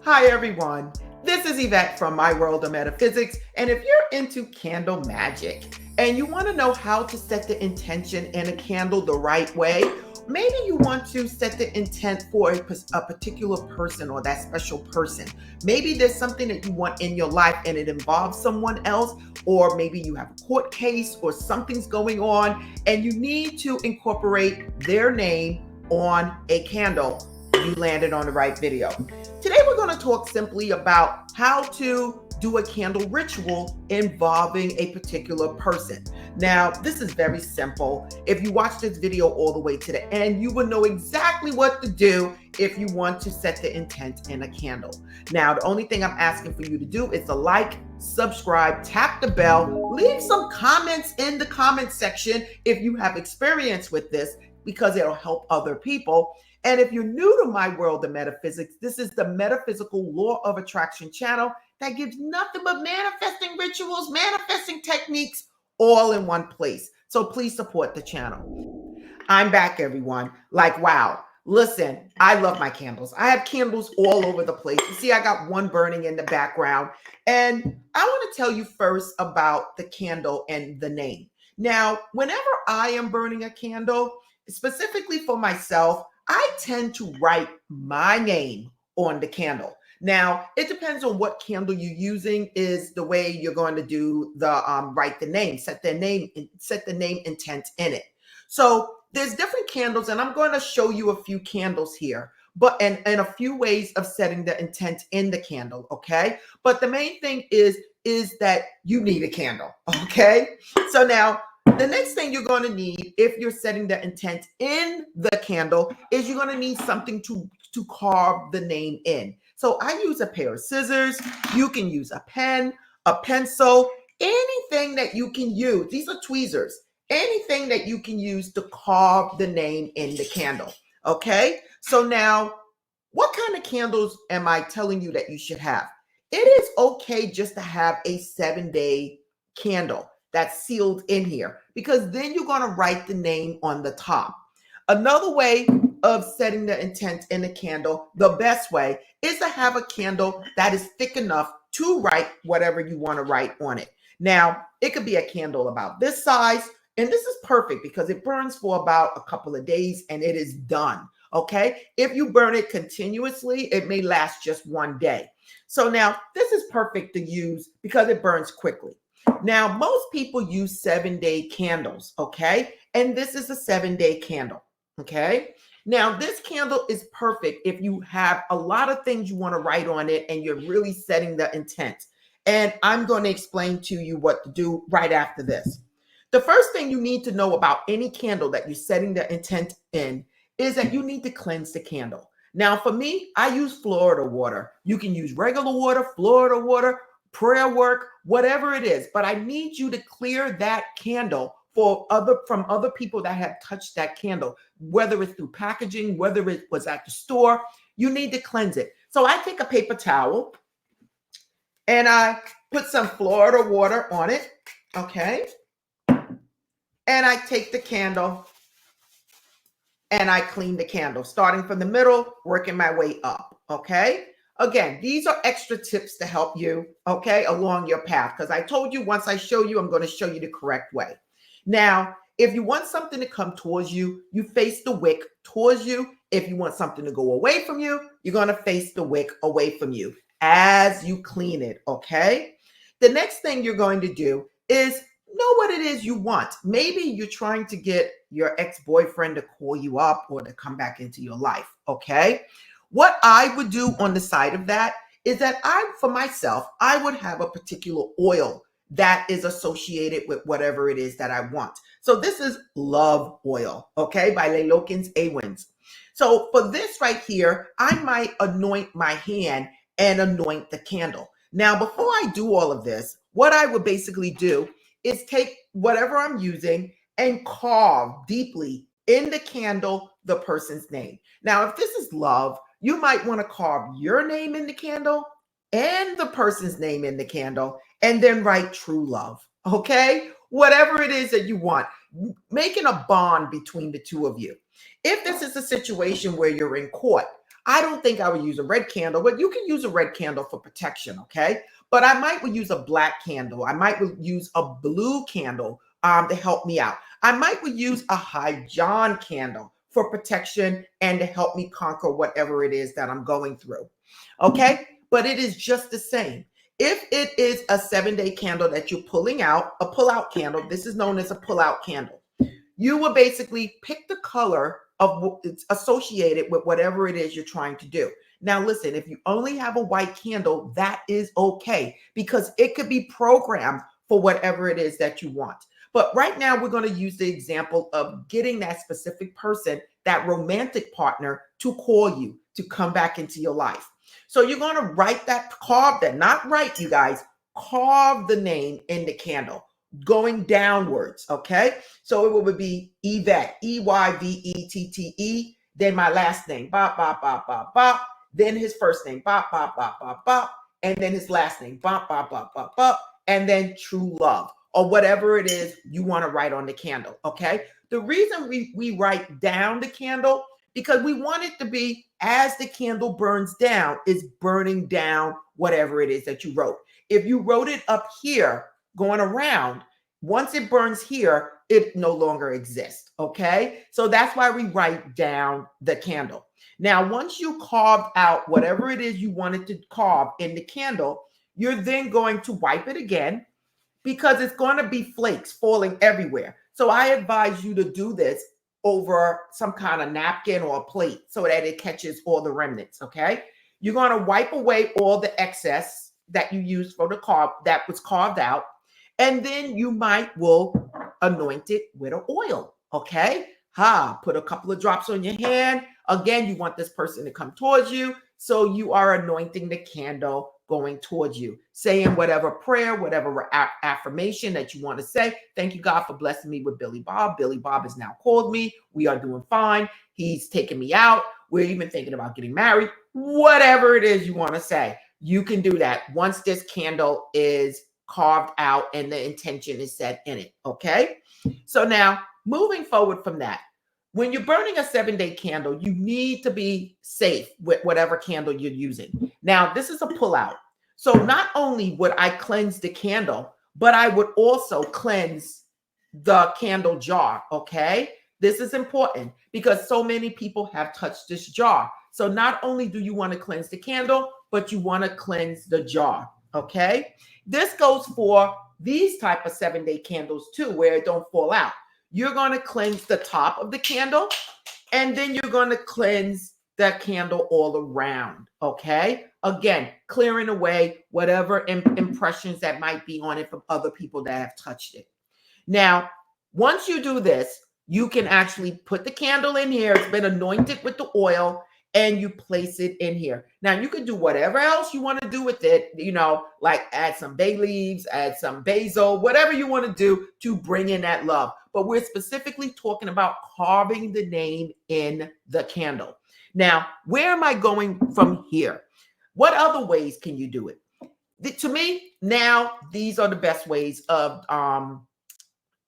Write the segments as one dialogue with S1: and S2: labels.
S1: Hi everyone, this is Yvette from My World of Metaphysics, and if you're into candle magic and you want to know how to set the intention in a candle the right way, maybe you want to set the intent for a particular person or that special person. Maybe there's something that you want in your life and it involves someone else, or maybe you have a court case or something's going on and you need to incorporate their name on a candle. You landed on the right video. Today we're going to talk simply about how to do a candle ritual involving a particular person. Now, this is very simple. If you watch this video all the way to the end, you will know exactly what to do if you want to set the intent in a candle. Now, the only thing I'm asking for you to do is to like, subscribe, tap the bell, leave some comments in the comment section if you have experience with this, because it'll help other people. And if you're new to My World of Metaphysics, this is the Metaphysical Law of Attraction channel that gives nothing but manifesting rituals, manifesting techniques, all in one place. So please support the channel. I'm back, everyone. Like, wow. Listen, I love my candles. I have candles all over the place. You see, I got one burning in the background. And I want to tell you first about the candle and the name. Now, whenever I am burning a candle, specifically for myself, I tend to write my name on the candle. Now, it depends on what candle you're using is the way you're going to do the write the name, set the name intent in it. So there's different candles, and I'm going to show you a few candles here, but and a few ways of setting the intent in the candle, okay? But the main thing is that you need a candle, okay? So now, the next thing you're going to need if you're setting the intent in the candle is you're going to need something to carve the name in. So I use a pair of scissors. You can use a pen, a pencil, anything that you can use. These are tweezers. Anything that you can use to carve the name in the candle. Okay? So now, what kind of candles am I telling you that you should have? It is okay just to have a 7-day candle that's sealed in here, because then you're going to write the name on the top. Another way of setting the intent in a candle, the best way, is to have a candle that is thick enough to write whatever you want to write on it. Now, it could be a candle about this size, and this is perfect because it burns for about a couple of days and it is done. Okay, if you burn it continuously, it may last just one day. So now this is perfect to use because it burns quickly. Now, most people use 7-day candles, okay? And this is a 7-day candle, okay? Now, this candle is perfect if you have a lot of things you want to write on it and you're really setting the intent. And I'm going to explain to you what to do right after this. The first thing you need to know about any candle that you're setting the intent in is that you need to cleanse the candle. Now, for me, I use Florida water. You can use regular water, Florida water, prayer work, whatever it is, but I need you to clear that candle from other people that have touched that candle, whether it's through packaging, whether it was at the store. You need to cleanse it. So I take a paper towel and I put some Florida water on it, okay? And I take the candle and I clean the candle, starting from the middle, working my way up, okay? Again, these are extra tips to help you, okay, along your path, because I told you once I show you, I'm going to show you the correct way. Now, if you want something to come towards you, you face the wick towards you. If you want something to go away from you, you're going to face the wick away from you as you clean it, okay? The next thing you're going to do is know what it is you want. Maybe you're trying to get your ex-boyfriend to call you up or to come back into your life, okay? What I would do on the side of that is that for myself, I would have a particular oil that is associated with whatever it is that I want. So this is love oil, okay, by Lelokins Awens. So for this right here, I might anoint my hand and anoint the candle. Now, before I do all of this, what I would basically do is take whatever I'm using and carve deeply in the candle the person's name. Now, if this is love, you might want to carve your name in the candle and the person's name in the candle and then write true love, okay? Whatever it is that you want, making a bond between the two of you. If this is a situation where you're in court, I don't think I would use a red candle, but you can use a red candle for protection, okay? But I might would use a black candle. I might would use a blue candle to help me out. I might would use a high John candle for protection and to help me conquer whatever it is that I'm going through, okay? But it is just the same. If it is a 7-day candle that you're pulling out, a pull-out candle, this is known as a pull-out candle. You will basically pick the color of it's associated with whatever it is you're trying to do. Now, listen, if you only have a white candle, that is okay because it could be programmed for whatever it is that you want. But right now, we're going to use the example of getting that specific person, that romantic partner, to call you, to come back into your life. So you're going to write that, carve that, not write, you guys, carve the name in the candle going downwards, okay? So it would be Yvette, Eyvettete, then my last name, bop, bop, bop, bop, bop, then his first name, bop, bop, bop, bop, bop, and then his last name, bop, bop, bop, bop, bop, and then true love, or whatever it is you want to write on the candle, okay? The reason we write down the candle, because we want it to be, as the candle burns down, is burning down whatever it is that you wrote. If you wrote it up here, going around, once it burns here, it no longer exists, okay? So that's why we write down the candle. Now, once you carved out whatever it is you wanted to carve in the candle, you're then going to wipe it again because it's going to be flakes falling everywhere. So I advise you to do this over some kind of napkin or a plate so that it catches all the remnants, okay? You're going to wipe away all the excess that you used for the that was carved out. And then you will anoint it with an oil, okay? Put a couple of drops on your hand. Again, you want this person to come towards you. So you are anointing the candle going towards you, saying whatever prayer, whatever affirmation that you want to say. Thank you, God, for blessing me with Billy Bob. Billy Bob has now called me. We are doing fine. He's taking me out. We're even thinking about getting married. Whatever it is you want to say, you can do that once this candle is carved out and the intention is set in it, okay? So now, moving forward from that, when you're burning a 7-day candle, you need to be safe with whatever candle you're using. Now, this is a pull-out. So not only would I cleanse the candle, but I would also cleanse the candle jar, okay? This is important because so many people have touched this jar. So not only do you want to cleanse the candle, but you want to cleanse the jar, okay? This goes for these type of 7-day candles too, where it don't fall out. You're going to cleanse the top of the candle, and then you're going to cleanse that candle all around, okay? Again, clearing away whatever impressions that might be on it from other people that have touched it. Now, once you do this, you can actually put the candle in here. It's been anointed with the oil, and you place it in here. Now, you can do whatever else you want to do with it, you know, like add some bay leaves, add some basil, whatever you want to do to bring in that love. But we're specifically talking about carving the name in the candle. Now, where am I going from here? What other ways can you do it? To me, now, these are the best ways of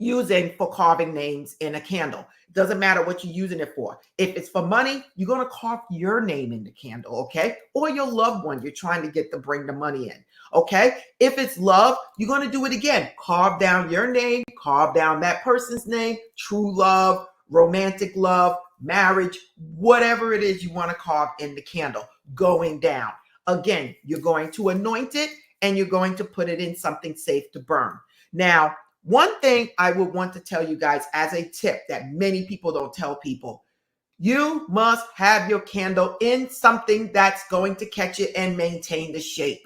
S1: using for carving names in a candle. Doesn't matter what you're using it for. If it's for money, you're going to carve your name in the candle, okay? Or your loved one you're trying to get to bring the money in, okay? If it's love, you're going to do it again. Carve down your name, carve down that person's name, true love, romantic love, marriage, whatever it is you want to carve in the candle, going down. Again, you're going to anoint it and you're going to put it in something safe to burn. Now, one thing I would want to tell you guys as a tip that many people don't tell people, you must have your candle in something that's going to catch it and maintain the shape.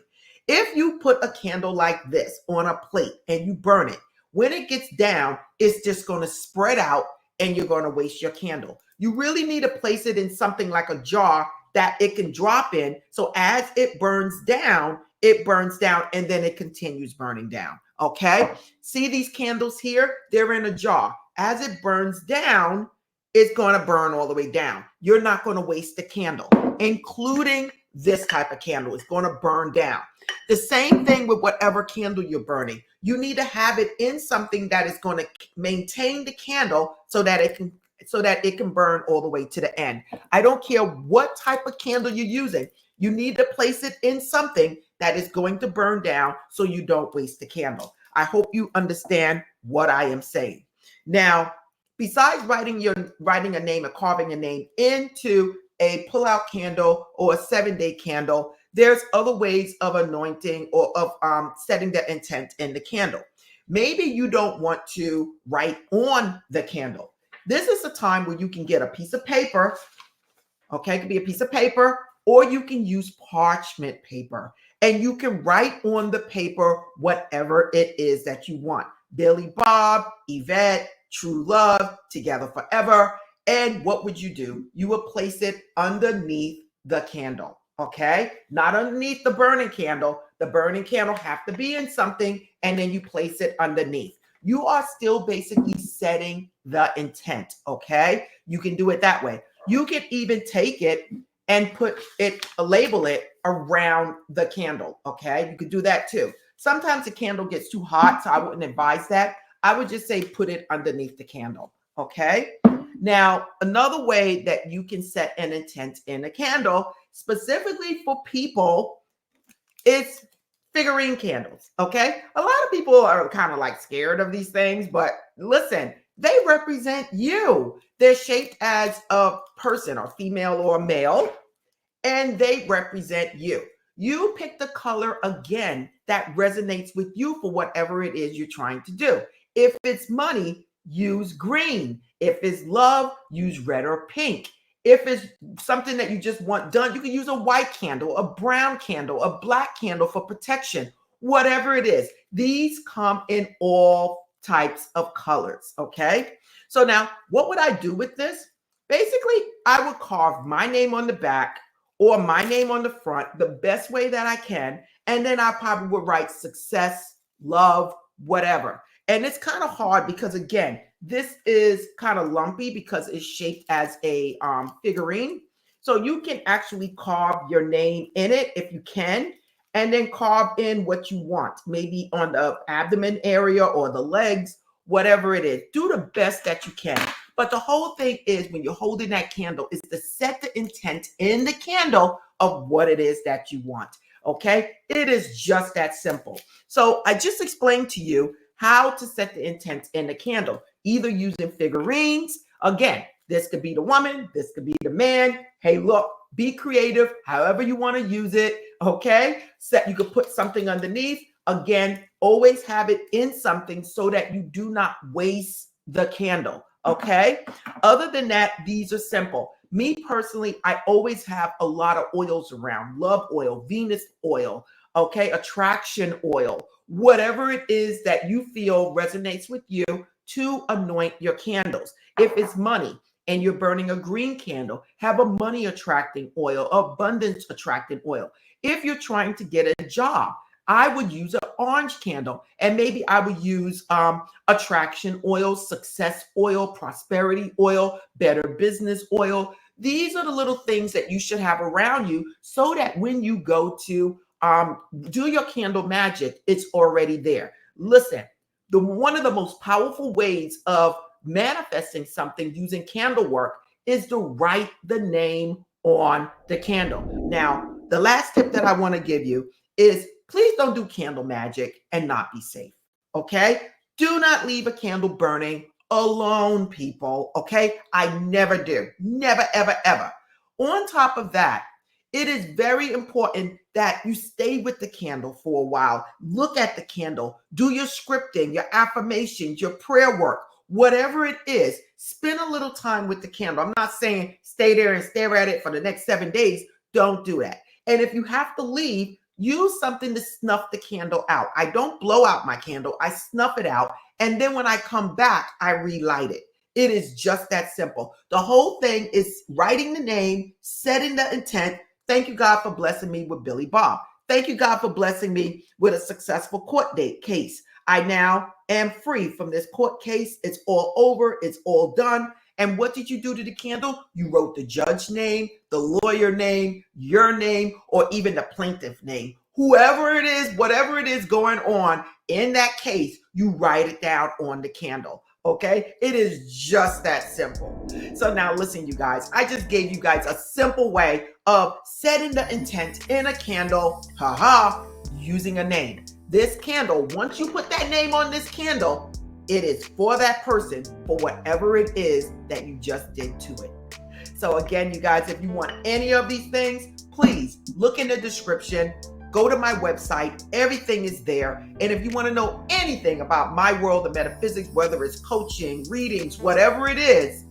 S1: If you put a candle like this on a plate and you burn it, when it gets down, it's just going to spread out and you're going to waste your candle. You really need to place it in something like a jar that it can drop in. So as it burns down and then it continues burning down. Okay. See these candles here? They're in a jar. As it burns down, it's going to burn all the way down. You're not going to waste the candle, including this type of candle. It's going to burn down. The same thing with whatever candle you're burning. You need to have it in something that is going to maintain the candle so that it can so that it can burn all the way to the end. I don't care what type of candle you're using. You need to place it in something that is going to burn down so you don't waste the candle. I hope you understand what I am saying. Now, besides writing a name or carving a name into a pull-out candle or a 7-day candle, there's other ways of anointing or of setting the intent in the candle. Maybe you don't want to write on the candle. This is a time where you can get a piece of paper. Okay, it could be a piece of paper, or you can use parchment paper, and you can write on the paper whatever it is that you want. Billy Bob, Yvette, True Love, Together Forever. And what would you do? You would place it underneath the candle, okay? Not underneath the burning candle. The burning candle have to be in something, and then you place it underneath. You are still basically setting the intent, okay? You can do it that way. You can even take it and label it around the candle, okay? You could do that too. Sometimes the candle gets too hot, so I wouldn't advise that. I would just say put it underneath the candle, okay? Now, another way that you can set an intent in a candle, specifically for people, is figurine candles, okay? A lot of people are kind of like scared of these things, but listen, they represent you. They're shaped as a person, or female or male, and they represent you. You pick the color again that resonates with you for whatever it is you're trying to do. If it's money, use green. If it's love, use red or pink. If it's something that you just want done, you can use a white candle, a brown candle, a black candle for protection, whatever it is. These come in all types of colors, okay? So now, what would I do with this? Basically, I would carve my name on the back or my name on the front the best way that I can, and then I probably would write success, love, whatever. And it's kind of hard because, again, this is kind of lumpy because it's shaped as a figurine. So you can actually carve your name in it if you can, and then carve in what you want, maybe on the abdomen area or the legs, whatever it is. Do the best that you can. But the whole thing is, when you're holding that candle, is to set the intent in the candle of what it is that you want. Okay? It is just that simple. So I just explained to you how to set the intent in the candle, either using figurines. Again, this could be the woman, this could be the man. Hey, look, be creative, however you want to use it. Okay? You could put something underneath. Again, always have it in something so that you do not waste the candle. Okay? Other than that, these are simple. Me personally, I always have a lot of oils around. Love oil, Venus oil, okay? Attraction oil, whatever it is that you feel resonates with you to anoint your candles. If it's money and you're burning a green candle, have a money attracting oil, abundance attracting oil. If you're trying to get a job, I would use an orange candle, and maybe I would use attraction oil, success oil, prosperity oil, better business oil. These are the little things that you should have around you so that when you go to do your candle magic, it's already there. Listen, one of the most powerful ways of manifesting something using candle work is to write the name on the candle. Now, the last tip that I want to give you is, please don't do candle magic and not be safe, okay? Do not leave a candle burning alone, people, okay? I never do. Never, ever, ever. On top of that, it is very important that you stay with the candle for a while. Look at the candle. Do your scripting, your affirmations, your prayer work, whatever it is. Spend a little time with the candle. I'm not saying stay there and stare at it for the next 7 days. Don't do that. And if you have to leave, use something to snuff the candle out. I don't blow out my candle. I snuff it out. And then when I come back, I relight it. It is just that simple. The whole thing is writing the name, setting the intent. Thank you, God, for blessing me with Billy Bob. Thank you, God, for blessing me with a successful court date case. I now am free from this court case. It's all over. It's all done. And what did you do to the candle? You wrote the judge name, the lawyer name, your name, or even the plaintiff name. Whoever it is, whatever it is going on in that case, you write it down on the candle. Okay, it is just that simple. So now listen, you guys, I just gave you guys a simple way of setting the intent in a candle, using a name. This candle, once you put that name on this candle, it is for that person, for whatever it is that you just did to it. So again, you guys, if you want any of these things, please look in the description. Go to my website. Everything is there. And if you want to know anything about my world of metaphysics, whether it's coaching, readings, whatever it is,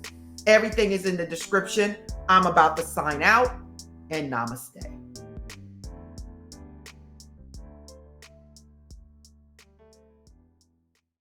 S1: everything is in the description. I'm about to sign out, and namaste.